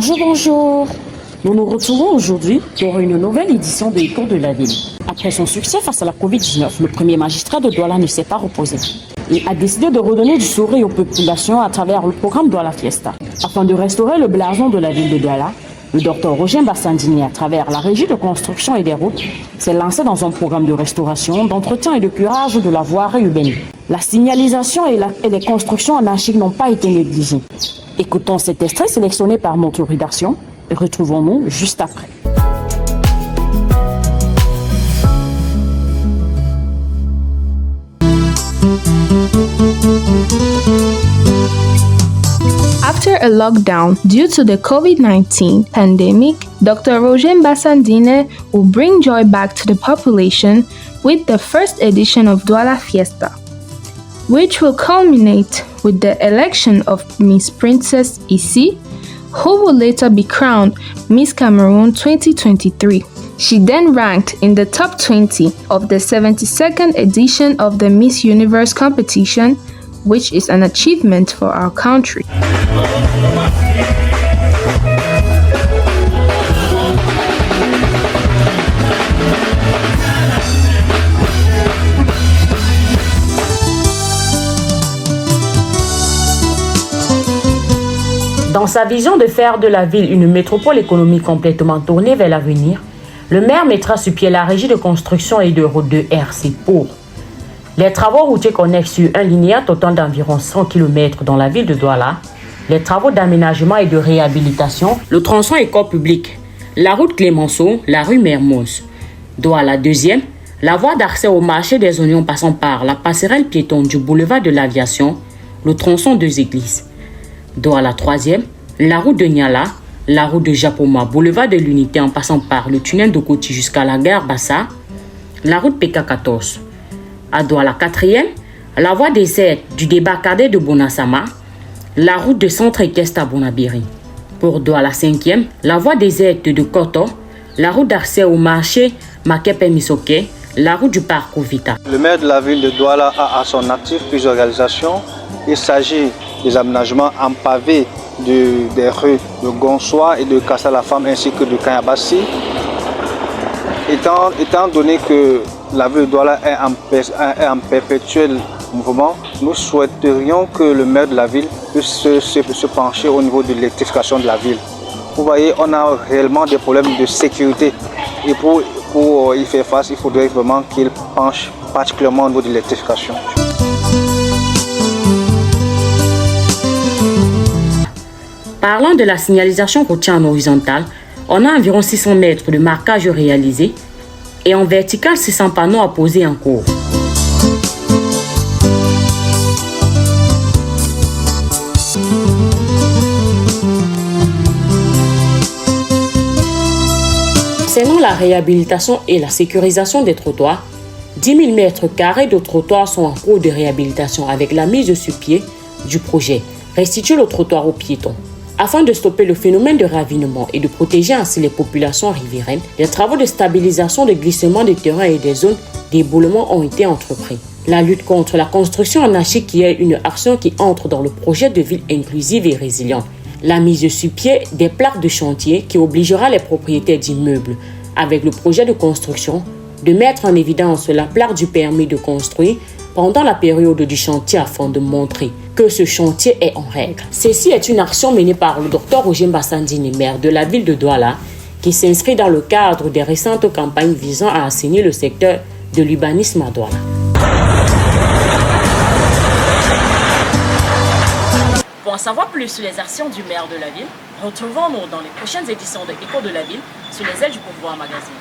Bonjour, bonjour. Nous nous retrouvons aujourd'hui pour une nouvelle édition de Échos de la ville. Après son succès face à la Covid-19, le premier magistrat de Douala ne s'est pas reposé. Il a décidé de redonner du sourire aux populations à travers le programme Douala Fiesta. Afin de restaurer le blason de la ville de Douala, le docteur Roger Bassandini, à travers la régie de construction et des routes, s'est lancé dans un programme de restauration, d'entretien et de curage de la voirie urbaine. La signalisation et les constructions anarchiques n'ont pas été négligées. Écoutons cet extrait sélectionné par notre rédaction et retrouvons-nous juste après. After a lockdown due to the COVID-19 pandemic, Dr. Roger Bassandine will bring joy back to the population with the first edition of Douala Fiesta, which will culminate with the election of Miss Princess Issy, who will later be crowned Miss Cameroon 2023. She then ranked in the top 20 of the 72nd edition of the Miss Universe competition, which is an achievement for our country. Dans sa vision de faire de la ville une métropole économique complètement tournée vers l'avenir, le maire mettra sur pied la régie de construction et de route de RC pour les travaux routiers connexes sur un linéaire total d'environ 100 km dans la ville de Douala, les travaux d'aménagement et de réhabilitation, le tronçon école publique, la route Clémenceau, la rue Mermoz. Douala deuxième, la voie d'accès au marché des oignons passant par la passerelle piétonne du boulevard de l'Aviation, le tronçon deux églises. Douala troisième, la route de Niala, la route de Japoma, boulevard de l'Unité en passant par le tunnel de Koti jusqu'à la gare Bassa, la route PK14. À Douala quatrième, la voie des aides du débarcadère de Bonassama, la route de centre équestre à Bonabiri. Pour Douala cinquième, la voie des aides de Koto, la route d'accès au marché Makepe-Misoke, la route du parc Ovita. Le maire de la ville de Douala a à son actif plusieurs réalisations. Il s'agit des aménagements en pavé des rues de Gonsois et de Kassa-la-Femme ainsi que de Kanyabassi. Étant donné que la ville de Douala est en perpétuel mouvement, nous souhaiterions que le maire de la ville puisse se pencher au niveau de l'électrification de la ville. Vous voyez, on a réellement des problèmes de sécurité et pour y faire face, il faudrait vraiment qu'il penche particulièrement au niveau de l'électrification. Parlant de la signalisation routière en horizontale, on a environ 600 mètres de marquage réalisé et en vertical 600 panneaux à poser en cours. Concernant la réhabilitation et la sécurisation des trottoirs, 10 000 mètres carrés de trottoirs sont en cours de réhabilitation avec la mise sur pied du projet Restituer le trottoir aux piétons. Afin de stopper le phénomène de ravinement et de protéger ainsi les populations riveraines, des travaux de stabilisation de glissement des terrains et des zones d'éboulement ont été entrepris. La lutte contre la construction anarchique qui est une action qui entre dans le projet de ville inclusive et résiliente. La mise sur pied des plaques de chantier qui obligera les propriétaires d'immeubles avec le projet de construction de mettre en évidence la plaque du permis de construire pendant la période du chantier afin de montrer que ce chantier est en règle. Ceci est une action menée par le Dr Roger Bassandine, maire de la ville de Douala, qui s'inscrit dans le cadre des récentes campagnes visant à assainir le secteur de l'urbanisme à Douala. Pour en savoir plus sur les actions du maire de la ville, retrouvons-nous dans les prochaines éditions de Échos de la ville sur les ailes du pouvoir magazine.